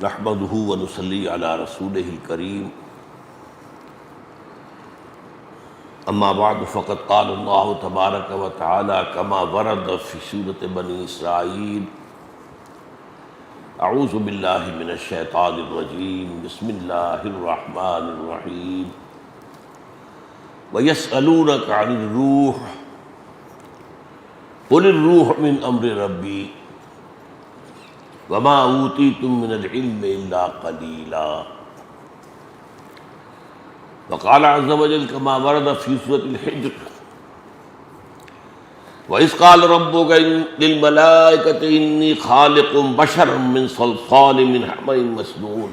نحمده ونصلي على رسوله الكريم اما بعد فقد قال الله تبارك وتعالى كما ورد في سورة بني اسرائيل اعوذ باللہ من الشیطان الرجیم بسم اللہ الرحمن الرحیم وَيَسْأَلُونَكَ عَنِ الرُّوحِ قُلِ الرُّوحُ مِنْ أَمْرِ رَبِّي وَمَا أُوتِيتُم مِّنَ الْعِلْمِ إِلَّا قَلِيلًا وقال عز وجل كما ورد في سورة الحجر وَإِذْ قَالَ رَبُّكَ لِلْمَلَائِكَةِ إِنِّي خَالِقٌ بَشَرًا مِّن صَلْصَالٍ مِّنْ حَمَإٍ مَّسْنُونٍ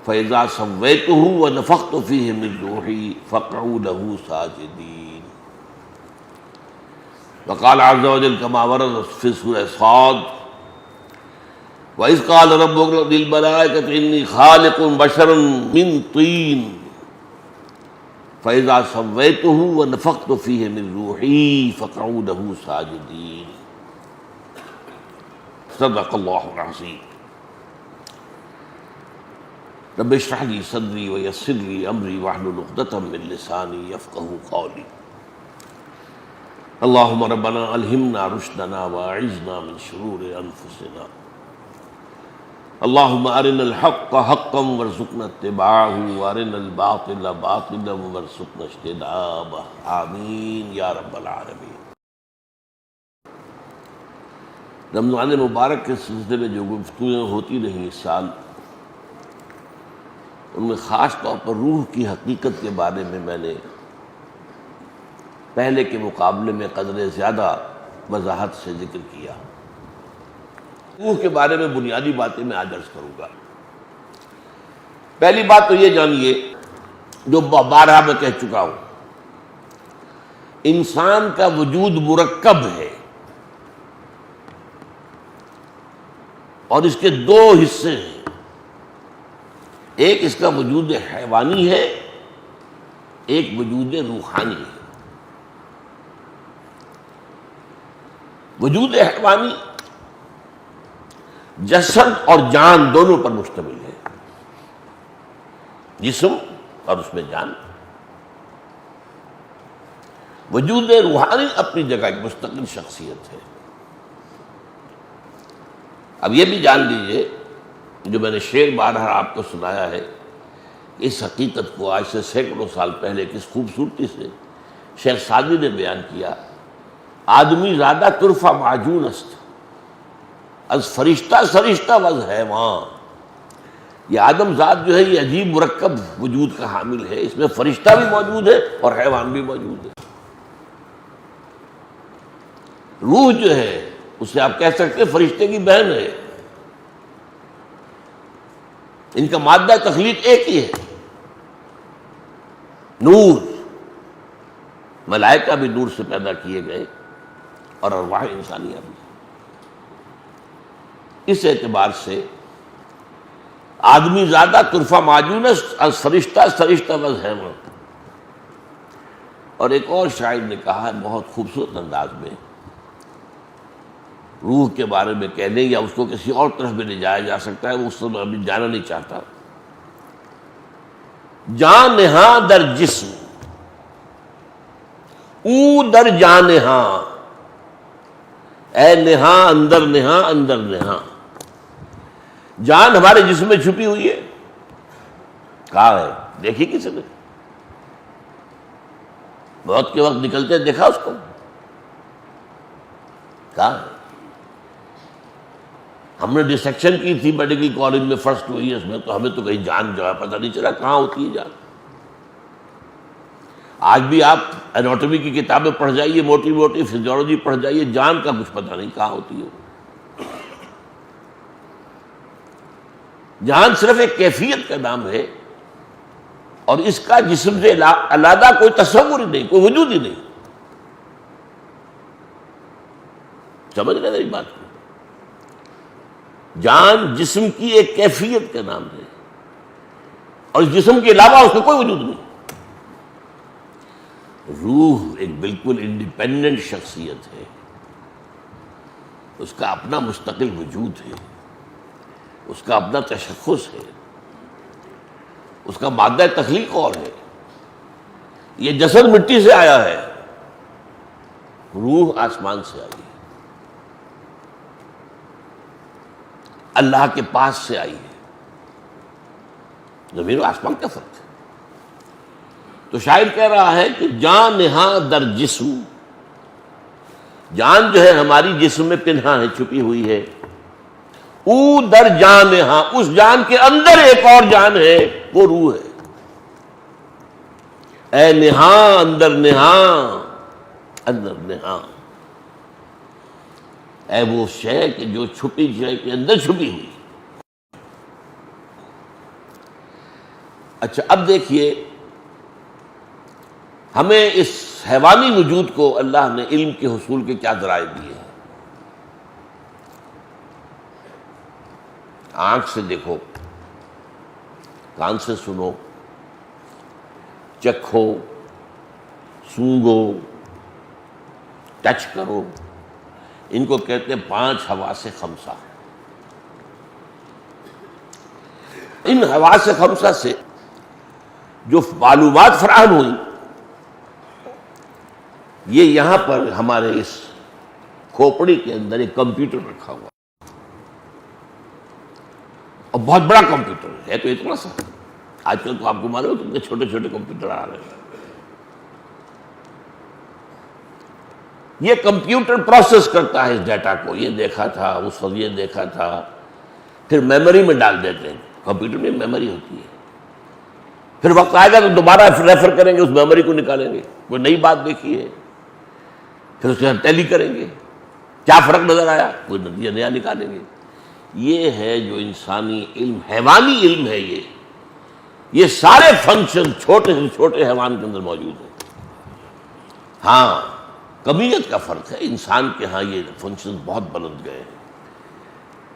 فَإِذَا سَوَّيْتُهُ وَنَفَخْتُ فِيهِ مِن رُّوحِي فَقَعُوا لَهُ سَاجِدِينَ وقال عز وجل كما ورد في سورة صاد وَإِذْ قَالَ رَبُّكَ لِلْمَلَائِكَةِ إِنِّي خَالِقٌ بَشَرًا مِّن طِينٍ فَإِذَا سَوَّيْتُهُ وَنَفَخْتُ فِيهِ مِن رُّوحِي فَقَعُوا لَهُ سَاجِدِينَ صدق اللہ العظیم رب اشرح لي صدري ويسر لي امري واحلل عقدة من لساني يفقهوا قولي اللهم ربنا الهمنا رشدنا واعذنا من شرور انفسنا اللهم ارنا الحق حقا وارزقنا اتباعه وارنا الباطل باطلا وارزقنا اجتنابه آمین یا رب العالمین۔ رمضان مبارک کے سلسلے میں جو گفتگویں ہوتی رہیں اس سال، ان میں خاص طور پر روح کی حقیقت کے بارے میں نے پہلے کے مقابلے میں قدر زیادہ وضاحت سے ذکر کیا۔ روح کے بارے میں بنیادی باتیں میں آج عرض کروں گا۔ پہلی بات تو یہ جانیے جو بارہا میں کہہ چکا ہوں، انسان کا وجود مرکب ہے اور اس کے دو حصے ہیں، ایک اس کا وجود حیوانی ہے، ایک وجود روحانی ہے۔ وجود حیوانی جسد اور جان دونوں پر مشتمل ہے، جسم اور اس میں جان۔ وجود روحانی اپنی جگہ ایک مستقل شخصیت ہے۔ اب یہ بھی جان لیجئے، جو میں نے شعر بارہا آپ کو سنایا ہے، اس حقیقت کو آج سے سینکڑوں سال پہلے کس خوبصورتی سے شیخ سعدی نے بیان کیا۔ آدمی زادہ طرفہ معجون است از فرشتہ سرشتہ وز حیوان۔ یہ آدم ذات جو ہے یہ عجیب مرکب وجود کا حامل ہے، اس میں فرشتہ بھی موجود ہے اور حیوان بھی موجود ہے۔ روح جو ہے اسے آپ کہہ سکتے ہیں فرشتے کی بہن ہے، ان کا مادہ تخلیق ایک ہی ہے، نور۔ ملائکہ بھی نور سے پیدا کیے گئے اور ارواح انسانیہ بھی۔ اس اعتبار سے آدمی زادہ طرفہ معجون است از فرشتہ سرشتہ وز حیوان۔ اور ایک اور شاعر نے کہا ہے بہت خوبصورت انداز میں، روح کے بارے میں کہنے یا اس کو کسی اور طرف بھی لے جایا جا سکتا ہے، وہ اس سے ابھی جانا نہیں چاہتا۔ جان نہاں در جسم او در جان نہاں، اے نہاں اندر نہاں اندر نہاں۔ جان ہمارے جسم میں چھپی ہوئی ہے، کہاں ہے؟ دیکھی کسی نے؟ موت کے وقت نکلتے دیکھا اس کو؟ کہاں ہے؟ ہم نے ڈسیکشن کی تھی میڈیکل کالج میں فرسٹ ایئرس میں، تو ہمیں تو کہیں جان جو ہے پتہ نہیں چلا کہاں ہوتی ہے جان۔ آج بھی آپ اناٹومی کی کتابیں پڑھ جائیے، موٹی موٹی فزیولوجی پڑھ جائیے، جان کا کچھ پتہ نہیں کہاں ہوتی ہے۔ جان صرف ایک کیفیت کا نام ہے اور اس کا جسم سے علیحدہ کوئی تصور ہی نہیں، کوئی وجود ہی نہیں۔ سمجھ رہے میری بات کو؟ جان جسم کی ایک کیفیت کا نام ہے اور اس جسم کے علاوہ اس کا کوئی وجود نہیں۔ روح ایک بالکل انڈیپینڈنٹ شخصیت ہے، اس کا اپنا مستقل وجود ہے۔ اس کا اپنا تشخص ہے، اس کا مادہ تخلیق اور ہے. یہ جسد مٹی سے آیا ہے، روح آسمان سے آئی ہے، اللہ کے پاس سے آئی ہے. زمین و آسمان کا فرق ہے. تو شاعر کہہ رہا ہے کہ جان نہاں در جسم، جان جو ہے ہماری جسم میں پنہا ہے، چھپی ہوئی ہے. او در جان نہاں، اس جان کے اندر ایک اور جان ہے، وہ روح ہے. اے نہاں اندر نہاں، اندر نہاں، اے وہ شے کہ جو چھپی شے کے اندر چھپی ہوئی. اچھا اب دیکھیے، ہمیں اس حیوانی وجود کو اللہ نے علم کے حصول کے کیا ذرائع دیے ہیں. آنکھ سے دیکھو، کان سے سنو، چکھو، سونگو، ٹچ کرو. ان کو کہتے ہیں 5 حواس خمسہ. ان حواس خمسہ سے جو معلومات فراہم ہوئی، یہ یہاں پر ہمارے اس کھوپڑی کے اندر ایک کمپیوٹر رکھا ہوا، اور بہت بڑا کمپیوٹر ہے تو اتنا سا. آج کل تو آپ کو معلوم ہے کہ چھوٹے چھوٹے کمپیوٹر آ رہے ہیں. یہ کمپیوٹر پروسیس کرتا ہے اس ڈیٹا کو، یہ دیکھا تھا، اس وقت یہ دیکھا تھا، پھر میموری میں ڈال دیتے ہیں. کمپیوٹر میں میموری ہوتی ہے، پھر وقت آئے گا تو دوبارہ ریفر کریں گے، اس میموری کو نکالیں گے. کوئی نئی بات دیکھی ہے پھر اس کے ٹیلی کریں گے، کیا فرق نظر آیا، کوئی نتیجہ نیا نکالیں گے. یہ ہے جو انسانی علم، حیوانی علم ہے. یہ سارے فنکشن چھوٹے سے چھوٹے حیوان کے اندر موجود ہیں. ہاں کمیت کا فرق ہے، انسان کے ہاں یہ فنکشن بہت بلند گئے ہیں.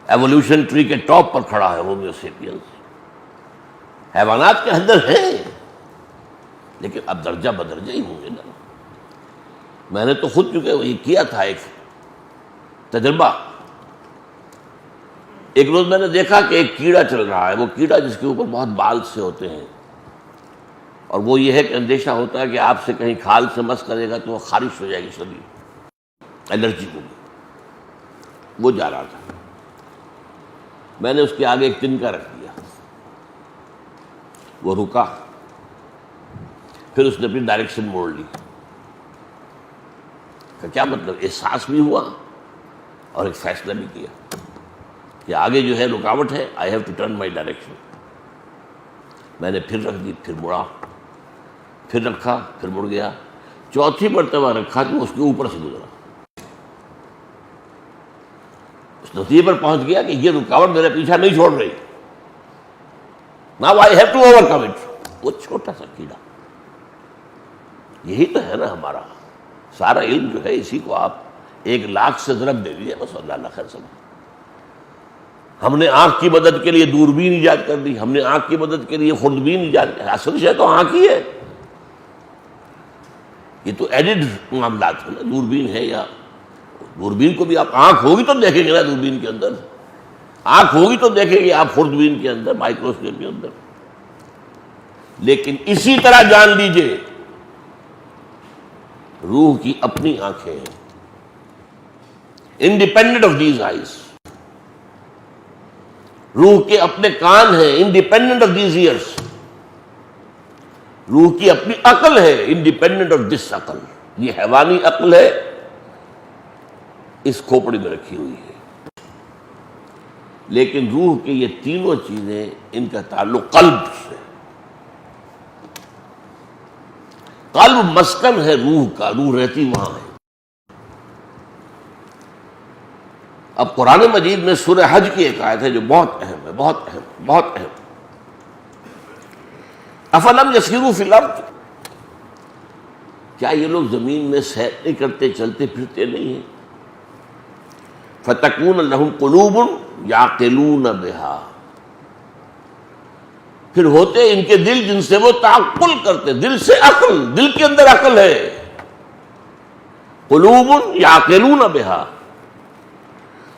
ایوولوشن ٹری کے ٹاپ پر کھڑا ہے ہومو سیپینس. حیوانات کے اندر ہیں لیکن اب درجہ بدرجہ ہی ہوں گے نا. میں نے تو خود چونکہ وہی کیا تھا ایک تجربہ. ایک روز میں نے دیکھا کہ ایک کیڑا چل رہا ہے، وہ کیڑا جس کے اوپر بہت بال سے ہوتے ہیں، اور وہ یہ ہے کہ اندیشہ ہوتا ہے کہ آپ سے کہیں کھال سے مس کرے گا تو وہ خارش ہو جائے گی، شدید الرجی ہوگی. وہ جا رہا تھا، میں نے اس کے آگے ایک تنکا رکھ دیا، وہ رکا، پھر اس نے اپنی ڈائریکشن موڑ لی. کیا مطلب؟ احساس بھی ہوا اور ایک فیصلہ بھی کیا کہ آگے جو ہے رکاوٹ ہے، I have to turn my direction. میں نے پھر رکھ دی، پھر مڑا، پھر رکھا، پھر مڑ گیا. چوتھی مرتبہ رکھا تو اس کے اوپر سے گزرا. اس نتیجے پر پہنچ گیا کہ یہ رکاوٹ میرا پیچھا نہیں چھوڑ رہی. Now I have to overcome it. وہ چھوٹا سا کیڑا. یہی تو ہے نا ہمارا سارا علم جو ہے، اسی کو آپ 1,00,000 سے ضرب دے دیے بس، اللہ خیر سمجھ. ہم نے آنکھ کی مدد کے لیے دوربین ایجاد کر دی، ہم نے آنکھ کی مدد کے لیے خوردبین ایجاد کر. اصل شے تو آنکھ ہی ہے. یہ تو ایڈڈ معاملات ہیں نا. دوربین ہے، یا دوربین کو بھی آپ آنکھ ہوگی تو دیکھیں گے نا، دوربین کے اندر آنکھ ہوگی تو دیکھیں گے آپ خوردبین کے اندر، مائکروسکوپ کے اندر. لیکن اسی طرح جان لیجئے روح کی اپنی آنکھیں ہیں، انڈیپینڈنٹ آف دیز آئیز. روح کے اپنے کان ہیں، انڈیپینڈنٹ آف دیز ایئرس. روح کی اپنی عقل ہے، انڈیپینڈنٹ آف دس عقل. یہ حیوانی عقل ہے، اس کھوپڑی میں رکھی ہوئی ہے. لیکن روح کی یہ تینوں چیزیں، ان کا تعلق قلب سے. قلب مسکن ہے روح کا، روح رہتی وہاں ہے. اب قرآن مجید میں سورہ حج کی ایک آیت ہے جو بہت اہم ہے، بہت اہم، بہت اہم. افلم یسیروا فی الارض، کیا یہ لوگ زمین میں سیر نہیں کرتے، چلتے پھرتے نہیں ہیں؟ فتکون لہم قلوب یعقلون بہا، پھر ہوتے ان کے دل جن سے وہ تعقل کرتے. دل سے عقل، دل کے اندر عقل ہے. قلوب یعقلون بہا،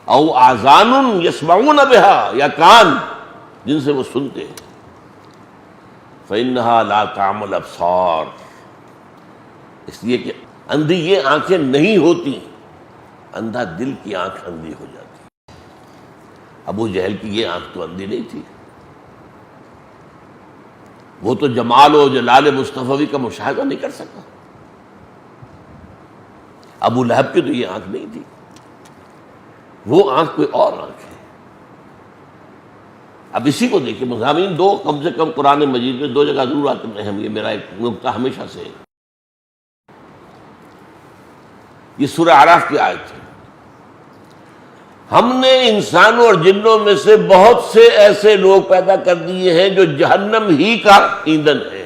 او آذان یسمعون بها، یا کان جن سے وہ سنتے ہیں. فإنها لا تعمل ابصار، اس لیے کہ اندھی یہ آنکھیں نہیں ہوتی، اندھا دل کی آنکھ اندھی ہو جاتی. ابو جہل کی یہ آنکھ تو اندھی نہیں تھی، وہ تو جمال و جلال مصطفی کا مشاہدہ نہیں کر سکا. ابو لہب کی تو یہ آنکھ نہیں تھی، وہ آنکھ کوئی اور آنکھ ہے. اب اسی کو دیکھیں مضامین دو کم سے کم قرآن مجید میں دو جگہ ضرور آتے ہیں. یہ میرا ایک نقطہ ہمیشہ سے ہے. یہ سورہ اعراف کی آیت ہے. ہم نے انسانوں اور جنوں میں سے بہت سے ایسے لوگ پیدا کر دیے ہیں جو جہنم ہی کا ایندھن ہے،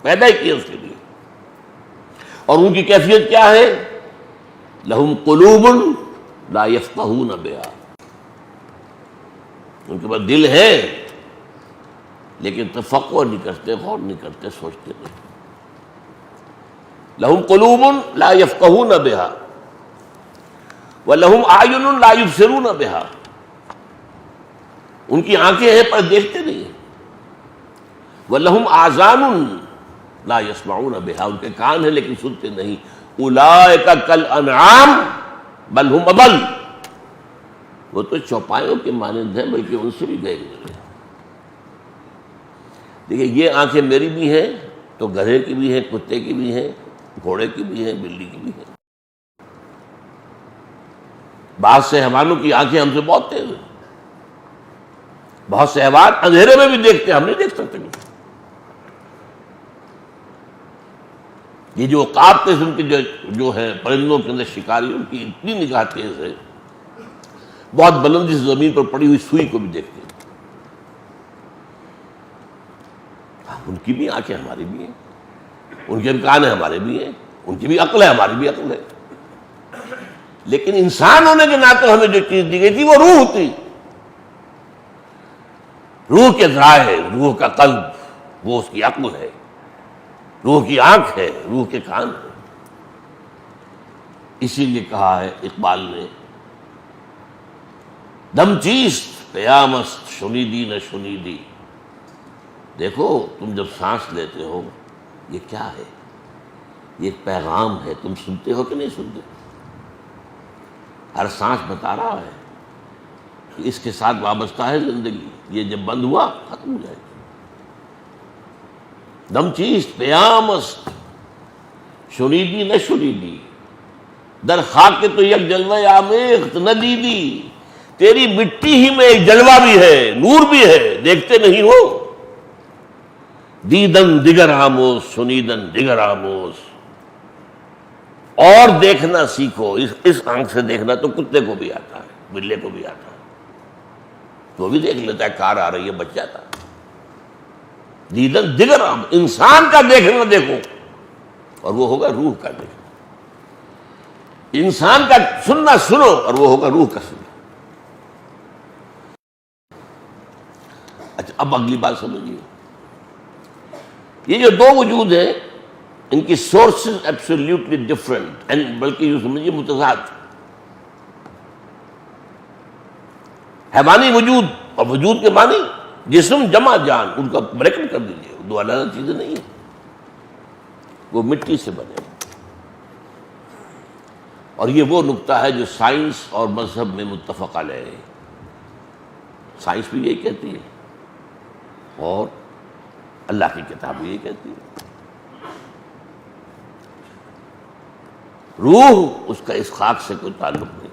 پیدا ہی کیے اس کے لیے. اور ان کی کیفیت کیا ہے؟ لہم قلوب لا یفقہون بہا، ان کے پاس دل ہے لیکن تفقہ نہیں کرتے، غور نہیں کرتے، سوچتے نہیں. لہم قلوب لا یفقہون بہا وَلَهُمْ أَعْيُنٌ لَا يُبْصِرُونَ بِهَا، ان کی آنکھیں ہیں پر دیکھتے نہیں ہیں. وَلَهُمْ آذَانٌ لَا يَسْمَعُونَ بِهَا، ان کے کان ہیں لیکن سنتے نہیں. أُولَٰئِكَ كَالْأَنْعَامِ بَلْ هُمْ أَضَلُّ، وہ تو چوپایوں کے مانند ہیں بلکہ ان سے بھی گئے گزرے. دیکھیے یہ آنکھیں میری بھی ہیں تو گدھے کی بھی ہیں، کتے کی بھی ہیں، گھوڑے کی بھی ہیں، بلی کی بھی ہیں. بعض سے حیوانوں کی آنکھیں ہم سے بہت تیز ہیں. بہت سے حیوان اندھیرے میں بھی دیکھتے ہیں، ہم نہیں دیکھ سکتے. یہ جو عقاب قسم کے جو ہے پرندوں کے اندر شکاری، ان کی اتنی نگاہ تیز ہے، بہت بلندی سے زمین پر پڑی ہوئی سوئی کو بھی دیکھتے ہیں. ان کی بھی آنکھیں ہماری بھی ہیں، ان کے کان ہمارے بھی ہیں، ان کی بھی عقل ہے ہماری بھی عقل ہے. لیکن انسان ہونے کے ناطے ہمیں جو چیز دی گئی تھی وہ روح تھی. روح کے ذرائع، روح کا قلب، وہ اس کی عقل ہے، روح کی آنکھ ہے، روح کے کان ہے. اسی لیے کہا ہے اقبال نے، دم چیست پیامست شنیدی نہ شنیدی. دیکھو تم جب سانس لیتے ہو یہ کیا ہے؟ یہ ایک پیغام ہے، تم سنتے ہو کہ نہیں سنتے؟ ہر سانس بتا رہا ہے کہ اس کے ساتھ وابستہ ہے زندگی، یہ جب بند ہوا ختم ہو جائے گی. دم چیست پیامست شنیدی نہ شنیدی، در خاک تو یک جلوہ آمیخت نہ دیدی. تیری مٹی ہی میں ایک جلوہ بھی ہے، نور بھی ہے، دیکھتے نہیں ہو. دیدن دیگر آموز سنیدن دیگر آموز، اور دیکھنا سیکھو. اس آنکھ سے دیکھنا تو کتے کو بھی آتا ہے، بلے کو بھی آتا ہے، وہ بھی دیکھ لیتا ہے کار آ رہی ہے بچ جاتا ہے. دیدن دیگر آموز، انسان کا دیکھنا دیکھو اور وہ ہوگا روح کا دیکھنا. انسان کا سننا سنو اور وہ ہوگا روح کا سننا. اچھا اب اگلی بات سمجھیے. یہ جو دو وجود ہیں ان کی سورسز ایبسولیوٹلی ڈفرنٹ، بلکہ یہ سمجھیے متضاد. حیوانی وجود اور وجود کے معنی جسم جمع جان، ان کا بریکٹ کر دیجیے، دو الگ چیزیں نہیں ہیں. وہ مٹی سے بنے اور یہ وہ نقطہ ہے جو سائنس اور مذہب میں متفق علیہ ہے. سائنس بھی یہی کہتی ہے اور اللہ کی کتاب بھی یہی کہتی ہے. روح اس کا اس خاک سے کوئی تعلق نہیں،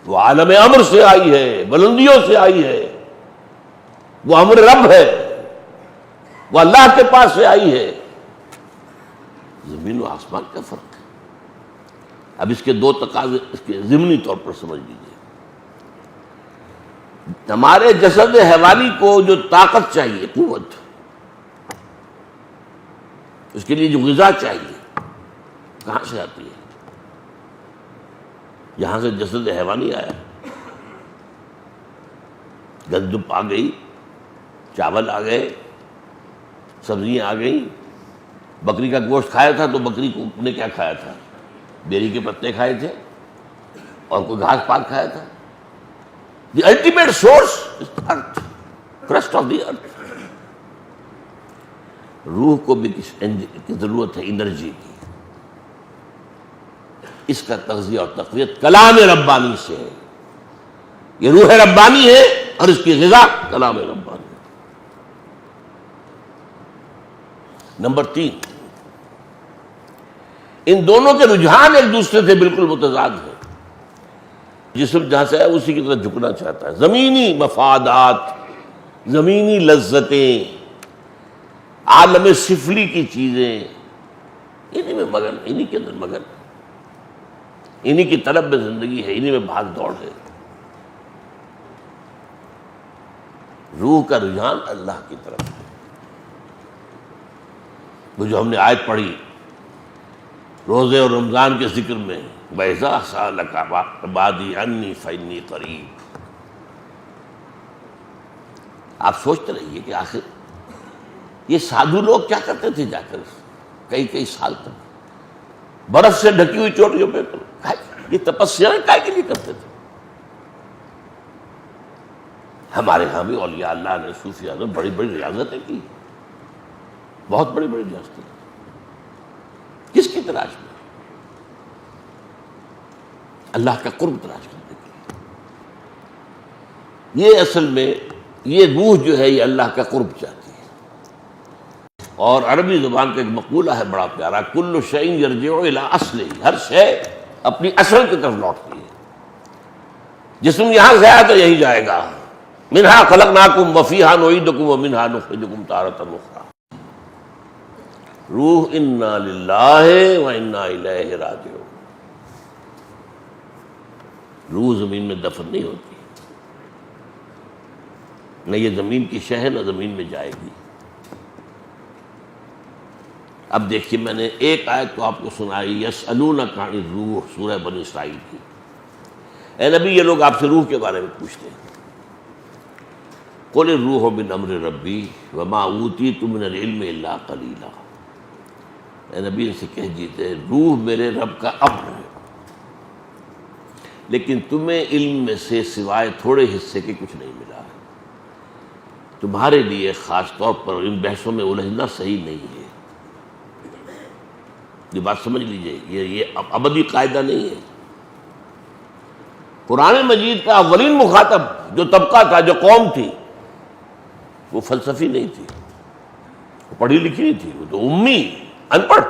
وہ عالم امر سے آئی ہے، بلندیوں سے آئی ہے، وہ امر رب ہے، وہ اللہ کے پاس سے آئی ہے. زمین و آسمان کا فرق ہے. اب اس کے دو تقاضے اس کے ضمنی طور پر سمجھ لیجیے. ہمارے جسد حیوانی کو جو طاقت چاہیے، قوت، اس کے لیے جو غذا چاہیے کہاں سے آتی ہے؟ یہاں سے جسد حیوانی آیا. گندم آ گئی، چاول آ گئے، سبزیاں آ گئیں. بکری کا گوشت کھایا تھا تو بکری کو نے کیا کھایا تھا؟ بیری کے پتے کھائے تھے اور کوئی گھاس پاک کھایا تھا؟ The ultimate source is earth, crust of the earth. روح کو بھی کی ضرورت ہے انرجی کی. اس کا تغذیہ اور تقویت کلام ربانی سے ہے. یہ روح ربانی ہے اور اس کی غذا کلام ربانی. نمبر 3، ان دونوں کے رجحان ایک دوسرے سے بالکل متضاد ہیں. جسم جہاں سے ہے اسی کی طرف جھکنا چاہتا ہے. زمینی مفادات، زمینی لذتیں، عالم سفلی کی چیزیں، انہی میں مگن، انہی کے اندر مگن، انہی کی طلب میں زندگی ہے، انہی میں بھاگ دوڑ ہے. روح کا رجحان اللہ کی طرف ہے. وہ جو ہم نے آیت پڑھی روزے اور رمضان کے ذکر میں، وَإِذَا سَأَلَكَ عِبَادِي عَنِّي فَإِنِّي قَرِيبٌ. آپ سوچتے رہیے کہ آخر یہ سادھو لوگ کیا کرتے تھے جا کر کئی سال تک برف سے ڈھکی ہوئی چوٹیوں پہ. یہ تپسیا کائے کے لیے کرتے تھے؟ ہمارے ہاں بھی اولیاء اللہ نے، صوفیاء نے بڑی بڑی ریاضتیں کی، بہت بڑی بڑی ریاضتیں. کس کی تلاش میں؟ اللہ کا قرب تلاش کرنے کے لیے. یہ اصل میں یہ روح جو ہے یہ اللہ کا قرب چاہتی ہے. اور عربی زبان کا ایک مقولہ ہے بڑا پیارا، کل شیء یرجع الی اصلہ. ہر شے اپنی اصل کی طرف لوٹتی ہے. جسم یہاں سے آیا تو یہی جائے گا. منہا خلقناکم وفیہا نعیدکم ومنہا نخرجکم تارۃ اخری. روح انا للہ وانا الیہ راجعون. روح زمین میں دفن نہیں ہوتی، نہ یہ زمین کی شہ ہے نہ زمین میں جائے گی. اب دیکھیے میں نے ایک آیت تو آپ کو سنائی، یسألونک عن الروح، سورہ بنی اسرائیل کی. اے نبی یہ لوگ آپ سے روح کے بارے میں پوچھتے ہیں. قل الروح من امر ربی وما اوتیتم من العلم الا قلیلا. اے نبی ان سے کہہ دیتے روح میرے رب کا امر ہے، لیکن تمہیں علم میں سے سوائے تھوڑے حصے کے کچھ نہیں ملا ہے. تمہارے لیے خاص طور پر ان بحثوں میں الجھنا صحیح نہیں ہے. یہ بات سمجھ لیجئے، یہ ابدی قاعدہ نہیں ہے. قرآن مجید کا اولین مخاطب جو طبقہ تھا، جو قوم تھی، وہ فلسفی نہیں تھی، وہ پڑھی لکھی نہیں تھی، وہ تو امی، ان پڑھ،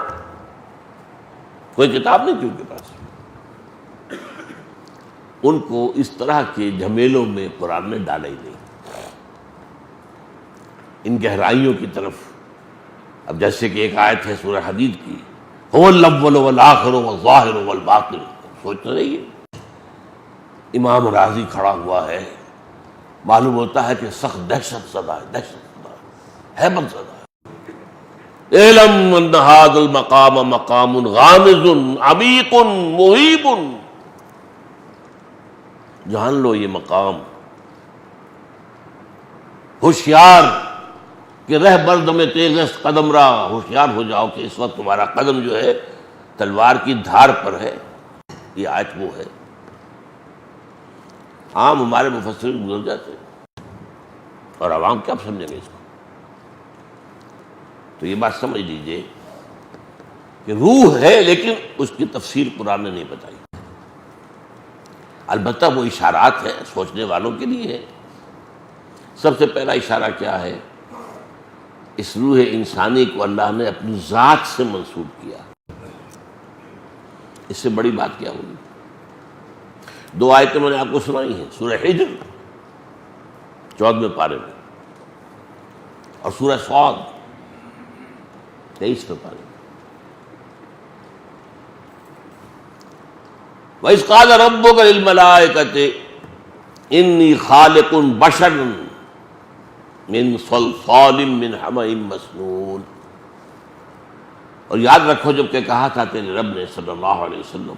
کوئی کتاب نہیں تھی ان کے پاس. ان کو اس طرح کے جھمیلوں میں قرآن نے ڈالا ہی نہیں. ان گہرائیوں کی طرف. اب جیسے کہ ایک آیت ہے سورہ حدید کی، هو الاول والآخر والظاہر والباطن. سوچتے رہیے. امام راضی کھڑا ہوا ہے، معلوم ہوتا ہے کہ سخت دہشت زدہ ہے، دہشت زدہ ہے، حیبت زدہ ہے. اعلم ان هذا المقام مقام غامض عمیق مہیب. جان لو یہ مقام ہوشیار کہ رہ بردم تیز قدم را. ہوشیار ہو جاؤ کہ اس وقت تمہارا قدم جو ہے تلوار کی دھار پر ہے. یہ آیت وہ ہے. عام ہمارے مفسرین گزر جاتے ہیں اور عوام کیا سمجھیں گے اس کو. تو یہ بات سمجھ لیجئے کہ روح ہے لیکن اس کی تفسیر قرآن نے نہیں بتائی. البتہ وہ اشارات ہیں سوچنے والوں کے لیے ہے. سب سے پہلا اشارہ کیا ہے؟ اس روح انسانی کو اللہ نے اپنی ذات سے منسوب کیا. اس سے بڑی بات کیا ہوگی؟ 2 آیتیں میں نے آپ کو سنائی ہیں، سورہ حجر 14ویں پارے میں اور سورہ صاد 23ویں پارے میں. وَإِذْ قَالَ رَبُّكَ لِلْمَلَائِكَةِ إِنِّي خَالِقٌ بَشَرًا مِّن صَلْصَالٍ مِّنْ حَمَإٍ مَّسْنُونٍ. اور یاد رکھو جب کہ کہا تھا تیرے رب نے صلی اللہ علیہ وسلم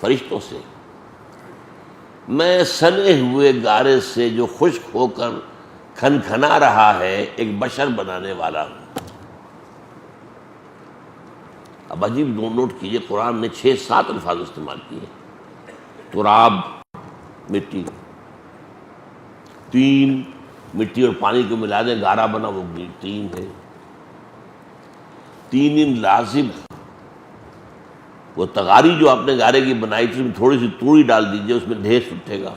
فرشتوں سے، میں سنے ہوئے گارے سے جو خشک ہو کر کھنکھنا رہا ہے ایک بشر بنانے والا ہوں. اب عجیب نوٹ کیجئے، قرآن نے 6-7 الفاظ استعمال کیے. تراب مٹی، تین مٹی اور پانی کو ملا دیں گارا بنا، وہ تین ہے، تین لازم، وہ تغاری جو آپ نے گارے کی بنائی تھی اس میں تھوڑی سی توڑی ڈال دیجئے، اس میں ڈھیس اٹھے گا۔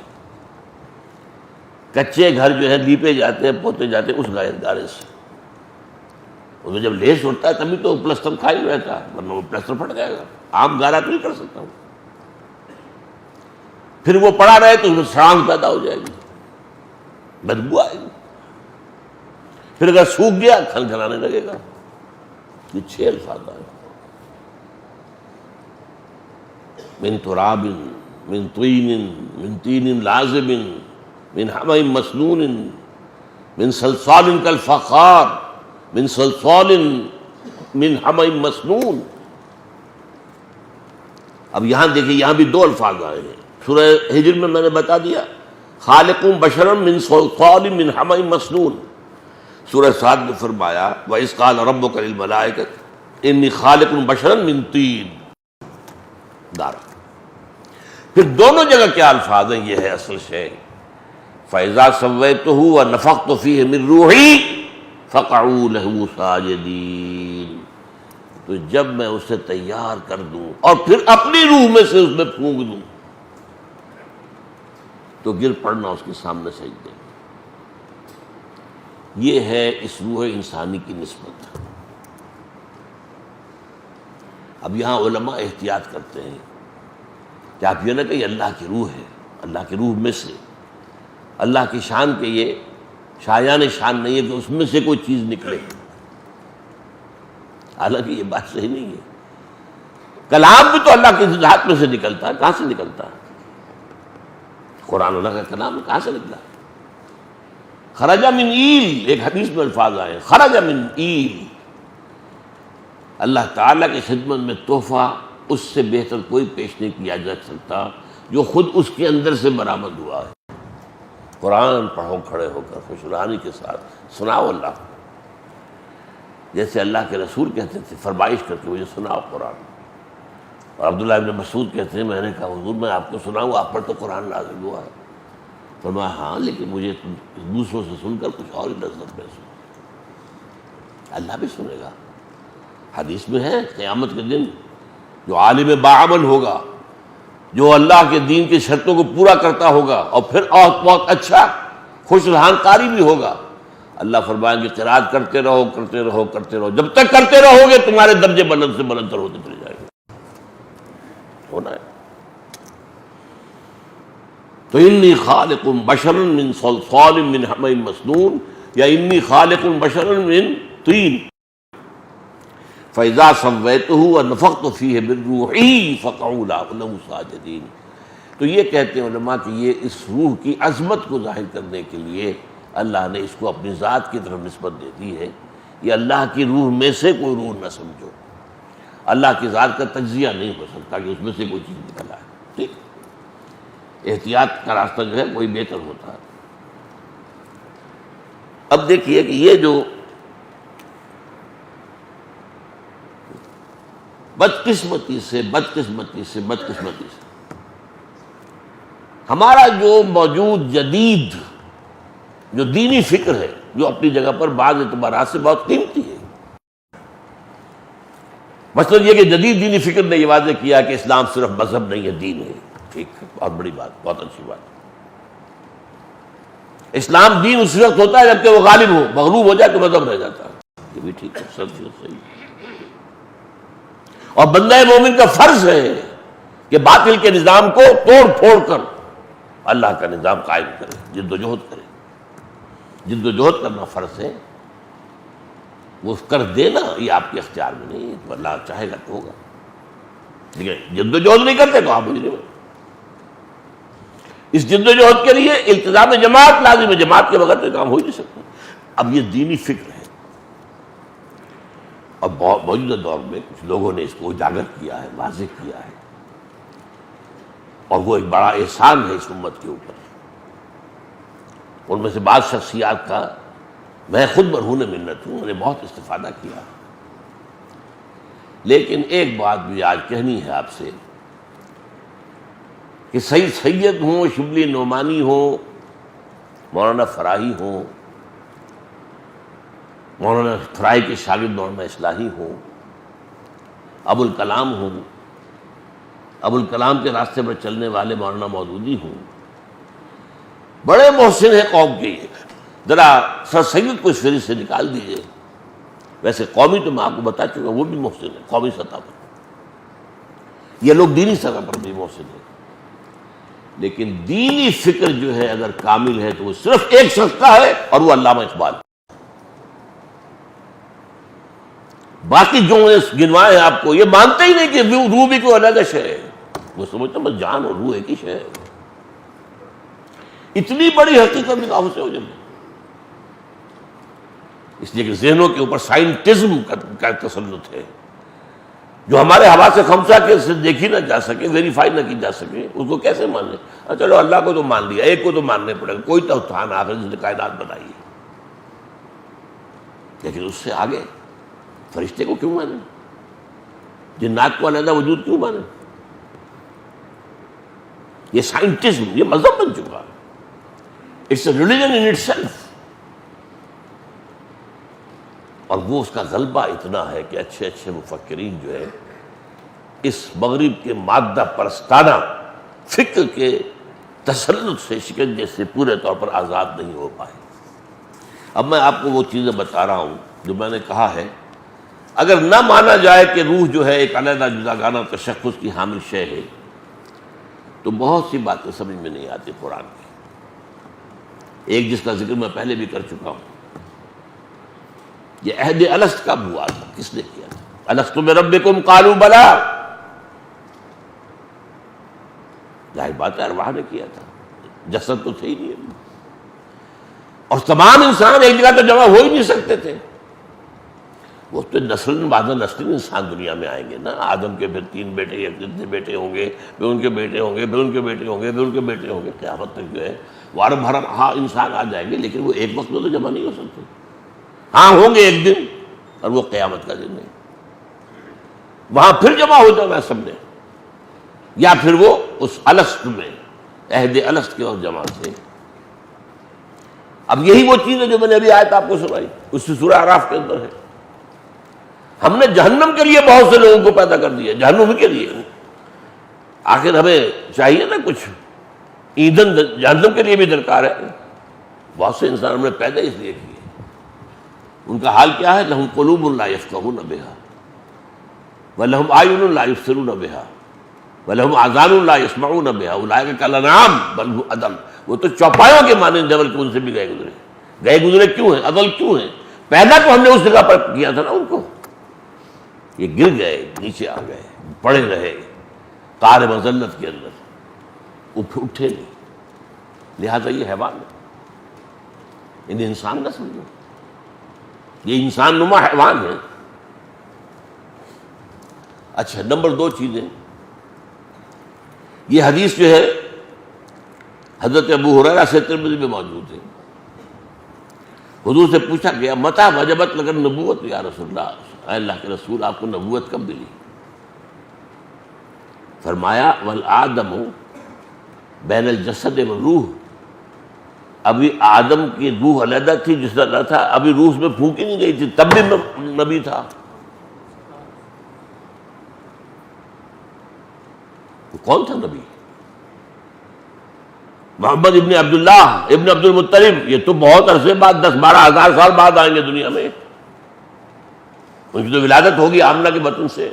کچے گھر جو ہے لیپے جاتے ہیں پوتے جاتے ہیں اس گارے سے، اس میں جب لیس اٹھتا ہے تبھی تو پلسٹر کھائی رہتا ہے، ورنہ وہ پلسٹر پھٹ جائے گا، عام گارا تو نہیں کر سکتا ہوں۔ پھر وہ پڑا رہے تو اس میں سڑانگ پیدا ہو جائے گی، بدبو آئے گی، پھر اگر سوکھ گیا کھنکھنانے لگے گا۔ یہ 6 الفاظ آئے، من تراب، من طین، من تین لازب، من حمأ مسنون، من صلصال کالفخار، من صلصال من حمأ مسنون۔ اب یہاں دیکھیں، یہاں بھی 2 الفاظ آئے ہیں۔ سورہ ہجر میں نے بتا دیا خالق بشرا من صلصال من حمأ مسنون۔ سورہ صاد میں فرمایا وَإِذْ قَالَ رَبُّكَ لِلْمَلَائِكَةِ إِنِّي خَالِقٌ بَشَرًا مِّن طِينٍ دار۔ پھر دونوں جگہ کیا الفاظ ہیں، یہ ہے اصل شے۔ فَإِذَا سَوَّيْتُهُ وَنَفَخْتُ فِيهِ مِن رُوحِي فَقَعُوا لَهُ سَاجِدِينَ، تو جب میں اسے تیار کر دوں اور پھر اپنی روح میں سے اس میں پھونک دوں تو گر پڑنا اس کے سامنے سجدے۔ یہ ہے اس روح انسانی کی نسبت۔ اب یہاں علماء احتیاط کرتے ہیں کہ آپ یہ نہ کہ یہ اللہ کی روح ہے، اللہ کی روح میں سے، اللہ کی شان کے یہ شایان شان نہیں ہے کہ اس میں سے کوئی چیز نکلے، حالانکہ یہ بات صحیح نہیں ہے۔ کلام بھی تو اللہ کی ذات میں سے نکلتا ہے، کہاں سے نکلتا ہے؟ قرآن اللہ کا کلام کہاں سے نکلا؟ خرج من ایل، ایک حدیث میں الفاظ آئے خرج من ایل۔ اللہ تعالیٰ کی خدمت میں تحفہ اس سے بہتر کوئی پیش نہیں کیا جا سکتا جو خود اس کے اندر سے برآمد ہوا ہے۔ قرآن پڑھو کھڑے ہو کر خوش روحانی کے ساتھ، سناؤ اللہ، جیسے اللہ کے رسول کہتے تھے فرمائش کر کے مجھے سناؤ قرآن۔ اور عبداللہ ابن مسعود کہتے ہیں میں نے کہا حضور میں آپ کو سناؤں، آپ پر تو قرآن نازل ہوا ہے۔ فرمایا ہاں لیکن مجھے دوسروں سے سن کر کچھ اور ہی لذت محسوس۔ اللہ بھی سنے گا، حدیث میں ہے قیامت کے دن جو عالم باعمل ہوگا، جو اللہ کے دین کی شرطوں کو پورا کرتا ہوگا اور پھر بہت اچھا خوش رہان قاری بھی ہوگا، اللہ فرمائیں گے قرات کرتے رہو کرتے رہو کرتے رہو، جب تک کرتے رہو گے تمہارے درجے بلند سے بلند تر ہوتے چلے جائیں گے۔ ہونا ہے تو انی خالق بشرا من صلصال من حمأ مسنون یا انی خالق بشرا من طین فَإِذَا سَوَّيْتُهُ وَنَفَخْتُ فِيهِ مِن رُوحِي فَقَعُوا لَهُ سَاجِدِينَ۔ تو یہ کہتے ہیں علماء کہ یہ اس روح کی عظمت کو ظاہر کرنے کے لیے اللہ نے اس کو اپنی ذات کی طرف نسبت دے دی ہے۔ یہ اللہ کی روح میں سے کوئی روح نہ سمجھو، اللہ کی ذات کا تجزیہ نہیں ہو سکتا کہ اس میں سے کوئی چیز نکل آئے۔ ٹھیک، احتیاط کا راستہ جو ہے وہی بہتر ہوتا ہے۔ اب دیکھیے کہ یہ جو بدقسمتی سے ہمارا جو موجود جدید جو دینی فکر ہے، جو اپنی جگہ پر بعض اعتبارات سے بہت قیمتی ہے۔ مثلا یہ کہ جدید دینی فکر نے یہ واضح کیا کہ اسلام صرف مذہب نہیں ہے، دین ہے۔ ٹھیک ہے، بہت بڑی بات، بہت اچھی بات۔ اسلام دین اس وقت ہوتا ہے جبکہ وہ غالب ہو، مغلوب ہو جائے تو مذہب رہ جاتا ہے۔ یہ بھی ٹھیک ہے، سب چیز صحیح۔ اور بندہ مومن کا فرض ہے کہ باطل کے نظام کو توڑ پھوڑ کر اللہ کا نظام قائم کرے، جد و جہد کرے۔ جد و جہد کرنا فرض ہے، وہ کر دینا یہ آپ کے اختیار میں نہیں ہے، تو اللہ چاہے گا تو ہوگا، لیکن جد و جہد نہیں کرتے تو آپ مجرم ہیں۔ اس جد و جہد کے لیے التزام جماعت لازم ہے، جماعت کے بغیر تو کام ہو ہی نہیں سکتا۔ اب یہ دینی فکر ہے، اور موجودہ دور میں کچھ لوگوں نے اس کو اجاگر کیا ہے، واضح کیا ہے، اور وہ ایک بڑا احسان ہے اس امت کے اوپر۔ ان میں سے بعض شخصیات کا میں خود مرہون منت ہوں، میں نے بہت استفادہ کیا، لیکن ایک بات بھی آج کہنی ہے آپ سے کہ سید ہوں، شبلی نعمانی ہوں، مولانا فراہی ہوں، مولانا فراہی کے شاگرد مولانا اصلاحی ہوں، ابو الکلام ہوں، ابو الکلام کے راستے پر چلنے والے مولانا مودودی ہوں، بڑے محسن ہیں قوم کے. یہ ذرا سر سید کو اس فہرست سے نکال دیجئے. ویسے قومی تو میں آپ کو بتا چکا وہ بھی محسن ہے قومی سطح پر، یہ لوگ دینی سطح پر بھی محسن ہیں، لیکن دینی فکر جو ہے اگر کامل ہے تو وہ صرف ایک شخص کا ہے اور وہ علامہ اقبال. باقی جو گنوائے ہیں آپ کو یہ مانتے ہی نہیں کہ روح بھی کوئی الگ شے ہے، وہ سمجھتے بس جان اور روح ایک ہی شے ہے. اتنی بڑی حقیقت بھی کہاں سے ہو جائے. اس لیے کہ ذہنوں کے اوپر سائنٹزم کا تسلط ہے، جو ہمارے حواس خمسہ کے سے دیکھی نہ جا سکے، ویریفائی نہ کی جا سکے، اس کو کیسے مان لیں؟ چلو اللہ کو تو مان لیا، ایک کو تو ماننے پڑے گا، کوئی تو تھا نا آخر جس نے کائنات بنائی ہے. لیکن اس سے آگے فرشتے کو کیوں مانے؟ جنات کو علیحدہ وجود کیوں مانے؟ یہ سائنٹزم، یہ مذہب بن چکا، it's a religion in itself. اور وہ اس کا غلبہ اتنا ہے کہ اچھے اچھے مفکرین جو ہے اس مغرب کے مادہ پرستانہ فکر کے تسلط سے، شکنجے سے پورے طور پر آزاد نہیں ہو پائے. اب میں آپ کو وہ چیزیں بتا رہا ہوں جو میں نے کہا ہے. اگر نہ مانا جائے کہ روح جو ہے ایک علیحدہ جداگانہ تشخص کی حامل شے ہے تو بہت سی باتیں سمجھ میں نہیں آتی قرآن کی. ایک جس کا ذکر میں پہلے بھی کر چکا ہوں، یہ عہد الست کب ہوا تھا، کس نے کیا تھا؟ الست بربکم قالوا بلا، ظاہر بات ہے ارواح نے کیا تھا، جسد تو تھے ہی نہیں. اور تمام انسان ایک جگہ تو جمع ہو ہی نہیں سکتے تھے. وہ تو نسل بعد نسل انسان دنیا میں آئیں گے نا. آدم کے پھر 3 بیٹے یا کتنے بیٹے ہوں گے، پھر ان کے بیٹے ہوں گے، پھر ان کے بیٹے ہوں گے، پھر ان کے بیٹے ہوں گے، قیامت تک جو ہے وارم بھرم ہاں انسان آ جائیں گے، لیکن وہ ایک وقت میں تو جمع نہیں ہو سکتے. ہاں ہوں گے ایک دن، اور وہ قیامت کا دن ہے. وہاں پھر جمع ہو جانا سب نے، یا پھر وہ اس الست میں عہد الست کے اور جمع سے. اب یہی وہ چیز ہے جو میں نے ابھی آیت آپ کو سنائی، اس سے سورہ اعراف کے اندر ہے. ہم نے جہنم کے لیے بہت سے لوگوں کو پیدا کر دیا، جہنم کے لیے. آخر ہمیں چاہیے نا کچھ ایندھن، جہنم کے لیے بھی درکار ہے. بہت سے انسان ہم نے پیدا اس لیے کیے. ان کا حال کیا ہے؟ لہم قلوب لا یفقہون بہا ولہم اعین لا یبصرون بہا ولہم آذان لا یسمعون بہا اولئک کالانعام بل هم اضل. وہ تو چوپایوں کے مانند جبل کے ان سے بھی گئے گزرے کیوں ہیں؟ اضل کیوں ہیں؟ پیدا تو ہم نے اس جگہ پر کیا تھا نا ان کو. یہ گر گئے، نیچے آ گئے، پڑے رہے قعر مذلت کے اندر، اٹھے نہیں. لہذا یہ حیوان ہے، انہیں انسان نہ سمجھو، یہ انسان نما حیوان ہے. اچھا، نمبر 2 چیزیں. یہ حدیث جو ہے حضرت ابو ہریرہ سے ترمذی میں موجود ہے. حضور سے پوچھا گیا متى وجبت لك النبوت یا رسول اللہ، اے اللہ کے رسول آپ کو نبوت کب ملی؟ فرمایا والآدم بین الجسد والروح. ابھی آدم کی روح علیحدہ تھی، جس طرح تھا ابھی روح میں پھونکی نہیں گئی تھی، تب بھی نبی تھا. کون تھا نبی؟ محمد ابن عبداللہ ابن عبد المطلب. یہ تو بہت عرصے بعد، 10-12 ہزار سال بعد آئیں گے دنیا میں. ان کی تو ولادت ہوگی آمنہ کے بطن سے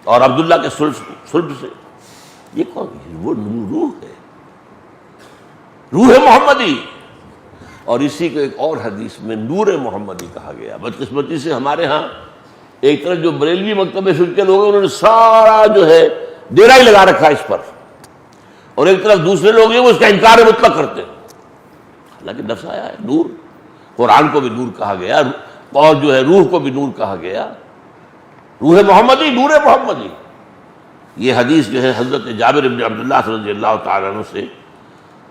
اور عبداللہ کے صلب سے. یہ کون ہے؟ وہ روح ہے، روح محمدی. اور اسی کو ایک اور حدیث میں نور محمدی کہا گیا. بدقسمتی سے ہمارے ہاں ایک طرف جو بریلوی مکتب فکر کے لوگ ہیں انہوں نے سارا جو ہے ڈیرا ہی لگا رکھا اس پر، اور ایک طرف دوسرے لوگ ہیں وہ اس کا انکار مطلق کرتے ہیں. حالانکہ نفس آیا ہے نور، قرآن کو بھی نور کہا گیا اور جو ہے روح کو بھی نور کہا گیا. روح محمدی، نور محمدی. یہ حدیث جو ہے حضرت جابر بن عبداللہ رضی اللہ تعالیٰ عنہ سے،